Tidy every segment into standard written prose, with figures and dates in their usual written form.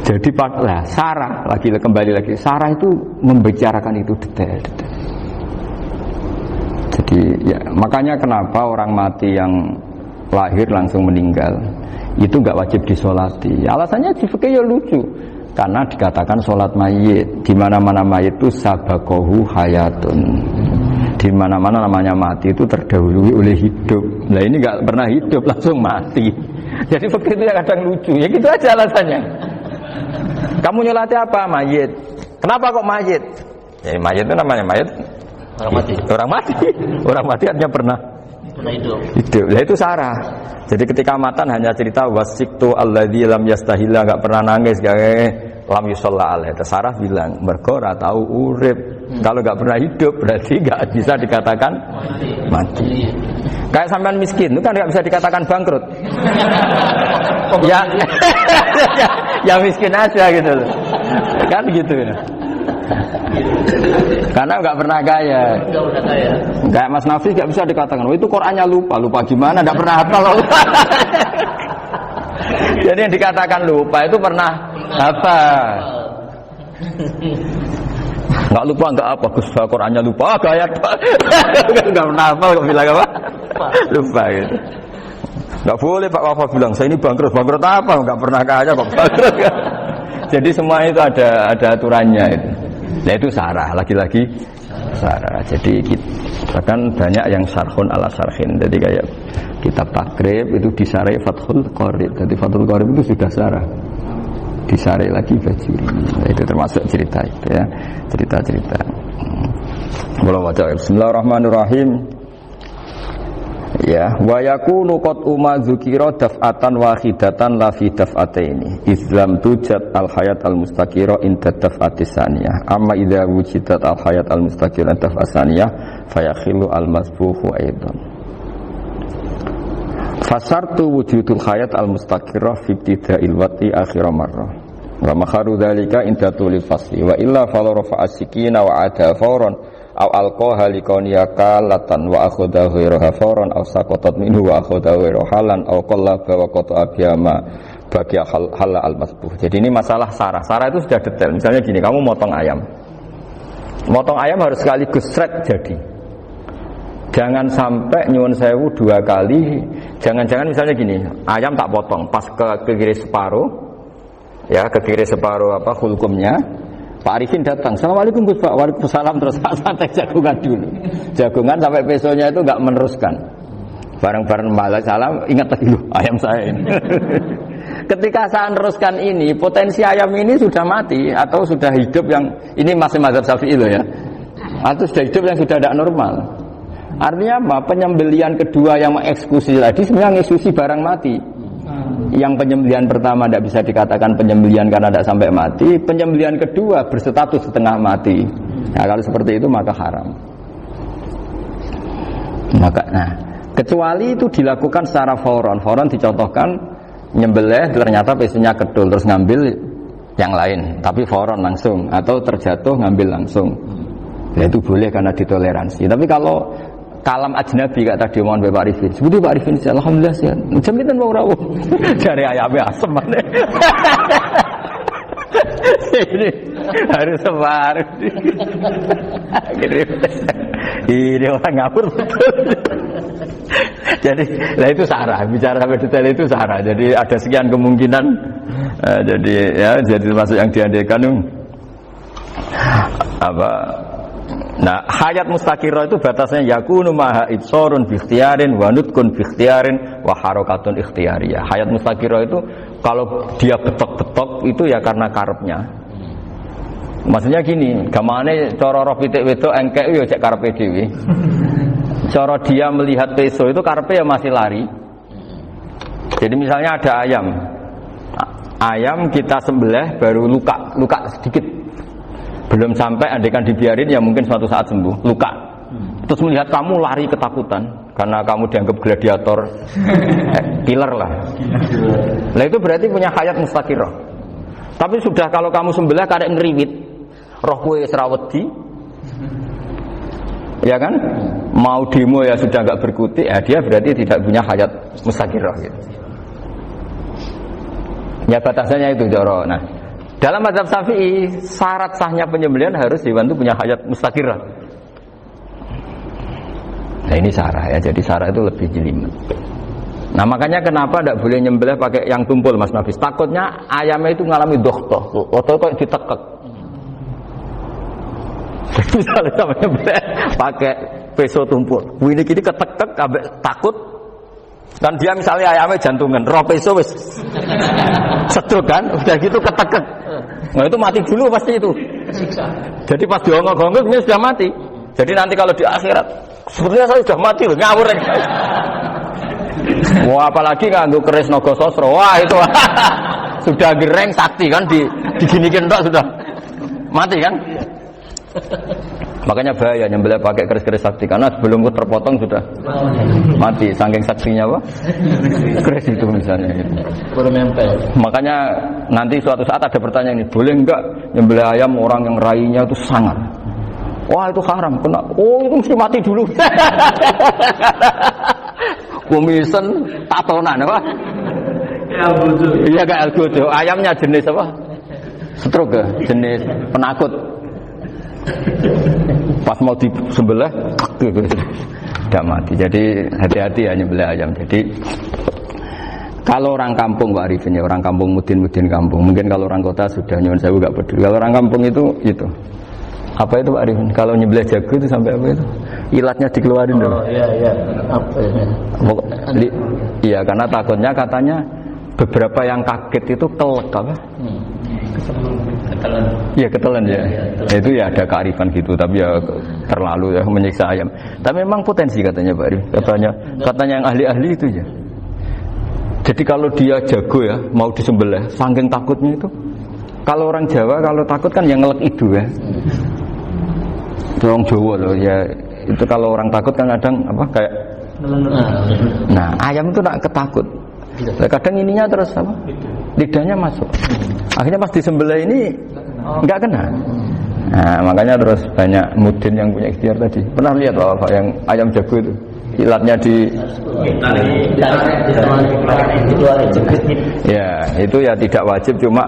Jadi lah Sarah lagi kembali lagi Sarah itu membicarakan itu detail. Jadi ya makanya kenapa orang mati yang lahir langsung meninggal itu nggak wajib disolati. Alasannya di fikih ya lucu. Karena dikatakan sholat mayit di mana-mana mayit itu sabakohu hayatun. Di mana-mana namanya mati itu terdahului oleh hidup. Nah ini nggak pernah hidup langsung mati. Jadi fikih itu yang kadang lucu. Ya gitu aja alasannya. Kamu nyolati apa? Mayit. Kenapa kok mayit? Ya mayit itu namanya mayit. Orang mati. Orang mati. Orang mati artinya pernah hidup. Ya itu Sarah. Jadi ketika matan hanya cerita wasiktu alladzi lam yastahila, enggak pernah nangis, lam yusalla alaih. Sarah bilang mergo ora tau urip. Kalau enggak pernah hidup berarti enggak bisa dikatakan mati. Kayak sampean miskin itu kan enggak bisa dikatakan bangkrut. Ya, ya miskin aja gitu loh. Kan gitu ya. Karena nggak pernah kaya. Kayak Mas Nafis nggak bisa dikatakan, oh itu Qurannya lupa gimana? Nggak pernah hafal. Jadi yang dikatakan lupa itu pernah hafal. Nggak lupa nggak apa, Gus Qurannya lupa, gaya nggak pernah hafal kok bilang apa? Lupa gitu. Nggak boleh Pak Wafa bilang saya ini bangkrut apa? Nggak pernah kaya kok bangkrut. Jadi semua itu ada aturannya itu. Nah itu Sarah, lagi-lagi Sarah. Jadi bahkan banyak yang syarhun ala syarhin. Jadi kayak kitab takrib itu disarai Fathul Qorib. Jadi Fathul Qorib itu sudah Sarah. Disarai lagi Bajuri. Nah, itu termasuk cerita itu ya. Cerita-cerita. Bismillahirrahmanirrahim. Ya, wa yakunu qad umma dzukira daf'atan wahidatan la fi daf'ataini. Islam tujad al hayat al mustaqira inda daf'atis saniyah. Amma idza wujidat al hayat al mustaqira daf'as saniyah fayakhilu al masbuhu aidan. Fasartu wujudul hayat al mustaqira fi ibtida'il waqti akhir marrah. Wa makharu dzalika inda tulil fasli wa illa fala rafa'a sikina wa ada fawran aw alqaha liqawniyaka latan wa akhadha ghairuha fawran aw saqatat minhu wa akhadha ghairu halan aw qallaba wa qata abiyama bagi hal al masbuh. Jadi ini masalah Sarah. Sarah itu sudah detail. Misalnya gini, kamu motong ayam. Motong ayam harus sekaligus shred jadi. Jangan sampai nyuwun sewu dua kali. Jangan-jangan misalnya gini, ayam tak potong pas ke kiri separuh. Ya, ke kiri separuh apa hulkumnya. Pak Arifin datang, Assalamualaikum Gus Pak, waalaikumsalam, terus santai jagungan dulu. Jagungan sampai besoknya itu enggak meneruskan. Bareng-bareng malah salam, ingat lagi loh ayam saya ini. Ketika saya meneruskan ini, potensi ayam ini sudah mati atau sudah hidup yang ini masih mazhab Syafi'i loh ya. Atau sudah hidup yang sudah tidak normal. Artinya apa? Penyembelian kedua yang mengeksekusi tadi sebenarnya mengeksekusi barang mati. Yang penyembelian pertama tidak bisa dikatakan penyembelian karena tidak sampai mati. Penyembelian kedua berstatus setengah mati. Nah, kalau seperti itu maka haram. Nah, kecuali itu dilakukan secara fauron. Fauron dicontohkan nyembelih ternyata pesunya kedul terus ngambil yang lain, tapi fauron langsung atau terjatuh ngambil langsung. Ya itu boleh karena ditoleransi. Tapi kalau kalam ajnabi kata tadi omongan Pak Arifin. Sebuti Pak Arifin, alhamdulillah sehat. Jaminan mau rawuh. Dari ayamnya asem mana? Ini harus sebar. Ini orang ngapur betul. Jadi, lah itu Sarah. Bicara sampai detail itu Sarah. Jadi ada sekian kemungkinan. Jadi ya, jadi termasuk yang diandaikan apa? Nah, hayat mustaqirah itu batasnya yakunu maha ibsorun bi ikhtiyarin wa nutkun bi ikhtiyarin wa harakatun ikhtiyariyah. Hayat mustaqirah itu kalau dia betok-betok itu ya karena karepnya. Maksudnya gini, gamane cara roh pitik wedok engkek yo cek karepe dhewe. Cara dia melihat peso itu karepe ya masih lari. Jadi misalnya ada ayam. Ayam kita sembelih baru luka sedikit. Belum sampai andaikan dibiarin ya mungkin suatu saat sembuh, luka. Terus melihat kamu lari ketakutan karena kamu dianggap gladiator, killer lah. Nah itu berarti punya hayat mustaqirah. Tapi sudah kalau kamu sembelih karek ngeriwit, roh kowe serawedi, ya kan? Mau demo ya sudah enggak berkutik, ya dia berarti tidak punya hayat mustaqirah gitu. Ya batasannya itu Joro. Nah, Dalam mazhab Syafi'i, syarat sahnya penyembelihan harus hewan itu punya hayat mustaqirah. Nah ini sarah ya, jadi sarah itu lebih jelimet. Nah makanya kenapa tidak boleh nyembelih pakai yang tumpul Mas Nafis? Takutnya ayamnya itu ngalami dohtoh, atau kok ditekek. Misalnya sama nyembelih pakai peso tumpul, ini kini ketekek, takut. Kan dia misalnya ayamnya jantungan, roh peso wis seduk kan, udah gitu ketekek. Nah itu mati dulu pasti itu. Jadi pas diongok-ongok ini sudah mati. Jadi nanti kalau di akhirat, sebenarnya saya sudah mati loh, ngawur. Wah apalagi nganggo keris naga sosro, wah itu sudah gereng sakti kan diginikin tok sudah mati kan. Makanya bahaya nyembelih pakai keris-keris sakti karena sebelum terpotong sudah mati saking saksinya apa? Keris itu misalnya gitu. Makanya nanti suatu saat ada pertanyaan ini, boleh enggak nyembelih ayam orang yang rainya itu sangar? Wah itu haram, kena. Oh itu mesti mati dulu. Kumisen tatonan apa? Iya kayak algojo. Ayamnya jenis apa? Stroke ya? Jenis penakut. Pas mau disembelih tidak mati. Jadi hati-hati ya nyembelih ayam. Jadi kalau orang kampung Pak Arifin ya, orang kampung mudin kampung. Mungkin kalau orang kota sudah nyuwun sewu enggak peduli. Kalau orang kampung itu apa itu Pak Arifin? Kalau nyembelih jago itu sampai apa itu? Ilatnya dikeluarin dulu. Oh iya. Apa ini? Iya karena takutnya katanya beberapa yang kaget itu telek apa? Ketelan. Iya ketelan ya. Itu ya ada kearifan gitu, tapi ya terlalu ya menyiksa ayam. Tapi memang potensi katanya Pak Arif. Katanya yang ahli-ahli itu ya. Jadi kalau dia jago ya mau disembelih, saking takutnya itu. Kalau orang Jawa kalau takut kan yang ngelek itu ya. Orang Jawa loh ya. Itu kalau orang takut kan kadang apa kayak. Nah ayam itu nak ketakut. Kadang ininya terus apa? Lidahnya masuk. Akhirnya pas disembelih ini nggak kena. Nah, makanya terus banyak mudin yang punya ikhtiar tadi. Pernah lihat Bapak yang ayam jago itu? Ilatnya di ya, itu ya tidak wajib cuma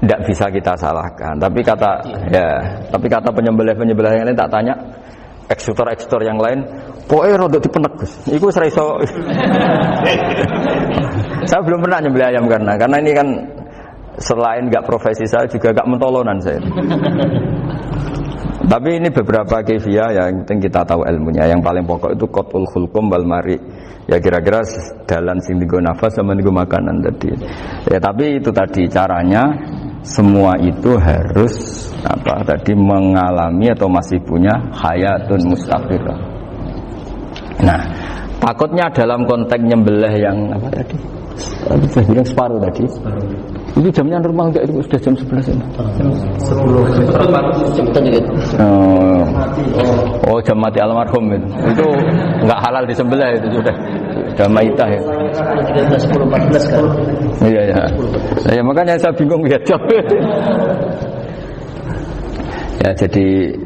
tidak bisa kita salahkan. Tapi kata penyembelih yang lain tak tanya eksekutor yang lain, pokoknya rodok dipenek Gus. Iku ora iso. Saya belum pernah nyembelih ayam karena ini kan selain nggak profesi saya juga nggak mentolonan saya. Tapi ini beberapa kefiah yang penting kita tahu ilmunya. Yang paling pokok itu qatul khulqum wal mari. Ya kira-kira dalan sing digo nafas sama digo makanan tadi. Ya tapi itu tadi caranya semua itu harus mengalami atau masih punya hayatun mustaqirah. Nah, takutnya dalam konteks nyembelih yang apa tadi? Saya bilang separuh tadi. Itu jamnya normal enggak? Itu sudah jam 11 ini. 10. Oh, jam mati almarhum itu. Itu enggak halal disembelih itu sudah maitah ya. 13:10 14 kan. Iya ya. Ya makanya saya bingung ya jam. Ya jadi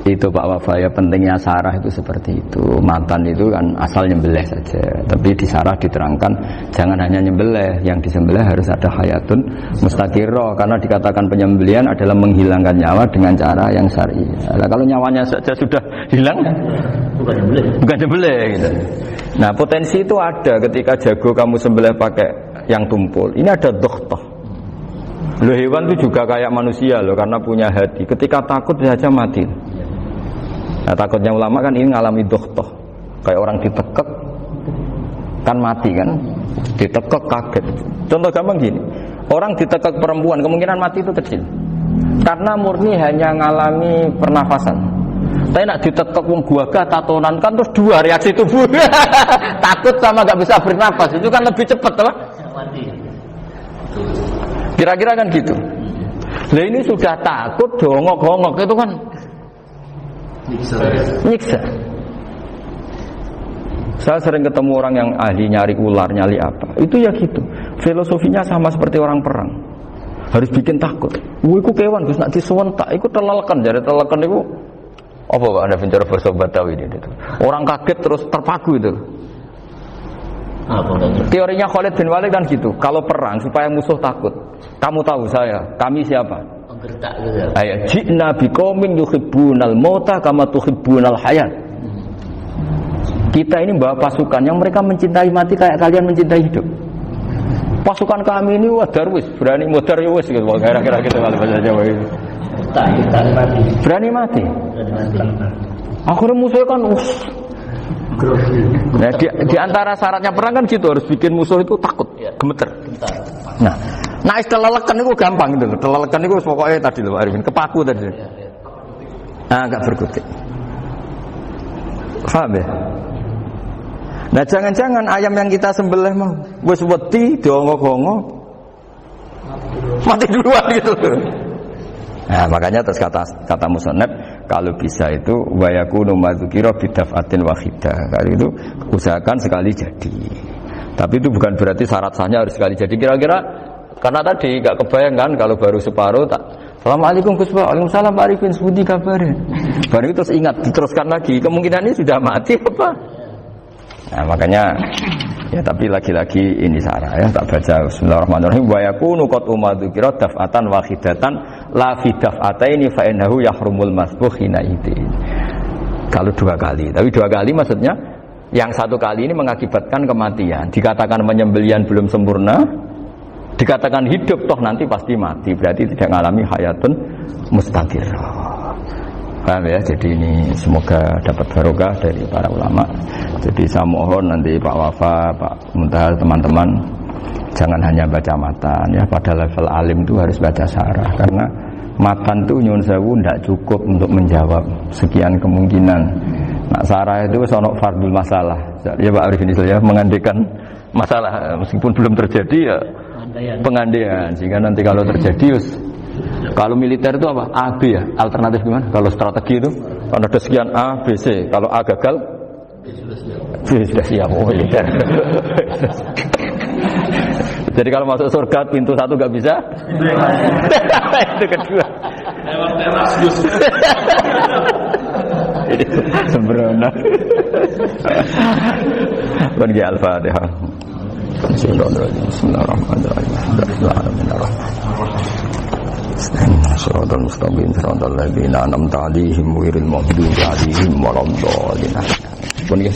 itu Pak Wafa ya pentingnya sarah itu seperti itu. Matan itu kan asal nyembelih saja, tapi di sarah diterangkan jangan hanya nyembelih, yang disembelih harus ada hayatun mustaqirah karena dikatakan penyembelihan adalah menghilangkan nyawa dengan cara yang syar'i. Nah, kalau nyawanya saja sudah hilang bukan nyembelih gitu. Nah potensi itu ada ketika jago kamu sembelih pakai yang tumpul. Ini ada dohtoh. Loh hewan itu juga kayak manusia loh karena punya hati. Ketika takut saja mati. Nah takutnya ulama kan ini ngalami dohtoh. Kayak orang ditekek kan mati kan. Ditekek kaget. Contoh gampang gini. Orang ditekek perempuan kemungkinan mati itu kecil. Karena murni hanya ngalami pernafasan. Tapi nak ditekek wong guaga tatonan kan terus dua reaksi tubuh. Takut sama gak bisa bernafas. Itu kan lebih cepat apa? Mati. Kira-kira kan gitu. Lah ini sudah takut dongok-dongok itu kan nyiksa. Saya sering ketemu orang yang ahli nyari ular, nyari apa. Itu ya gitu. Filosofinya sama seperti orang perang. Harus bikin takut. Iku kewan Gus nak disuwentak, iku teleleken, jare teleleken iku apa Pak Anda bicara bahasa Batawi ini. Orang kaget terus terpaku itu. Apa lagi? Teorinya Khalid bin Walid kan gitu. Kalau perang supaya musuh takut. Kamu tahu saya, kami siapa? Gertak gitu ya. Ayat ji'na biqaumin yuhibbunal mauta kama tuhibbunal hayat. Kita ini bawa pasukan yang mereka mencintai mati kayak kalian mencintai hidup. Pasukan kami ini wah darwis, berani modar ya wis gitu. Kira-kira gitu kalau bahasa Jawa itu. Tak mati. Berani mati. Berani mati. Akhirnya musuh kan nah, di antara syaratnya perang kan gitu, harus bikin musuh itu takut, gemeter. Nah istilah lelekan itu gampang gitu loh. Lelekan itu pokoknya tadi loh Arifin, kepaku tadi. Agak berkutik. Paham ya? Nah jangan-jangan ayam yang kita sembelih mau wis wedi diongok-ongok mati duluan gitu loh. Nah makanya terus kata musannaf kalau bisa itu wa yakunu madzukira bidafatin wahidah. Kalau itu usahakan sekali jadi. Tapi itu bukan berarti syarat sahnya harus sekali jadi. Kira-kira karena tadi enggak kebayang kan kalau baru separuh tak Assalamualaikum Gus Pak. Waalaikumsalam Pak Arifin, sebuti kabarnya. Baru itu terus ingat diteruskan lagi. Kemungkinan ini sudah mati apa? Nah makanya ya tapi lagi-lagi ini sarah ya tak baca Bismillahirrahmanirrahim wa yakunu qad umadzukira daf'atan wahidatan la fi daf'ataini fa innahu yahrumul masbuh hina idin. Kalau dua kali, tapi dua kali maksudnya yang satu kali ini mengakibatkan kematian. Dikatakan penyembelian belum sempurna, dikatakan hidup toh nanti pasti mati, berarti tidak mengalami hayatun mustaqirrah. Paham ya? Jadi ini semoga dapat barokah dari para ulama. Jadi saya mohon nanti Pak Wafa, Pak Muntaha, teman-teman jangan hanya baca matan ya, pada level alim itu harus baca syarah karena matan itu nyun sewu tidak cukup untuk menjawab sekian kemungkinan. Nah syarah itu sono fardul masalah. Ya Pak Arifin ya mengandekan masalah meskipun belum terjadi ya pengandaian sehingga nanti kalau terjadi kalau militer itu apa? A, B ya? Alternatif gimana? Kalau strategi itu kalau ada sekian A, B, C. Kalau A gagal B sudah siap. Oh militer. Jadi kalau masuk surga pintu satu gak bisa itu kedua jadi sembrono. Bagi Al-Fatihah. Bismillahirrahmanirrahim. Shiratal mustaqim shiratal ladzina an'amta 'alaihim ghairil maghdubi 'alaihim waladdallin. Pun ya,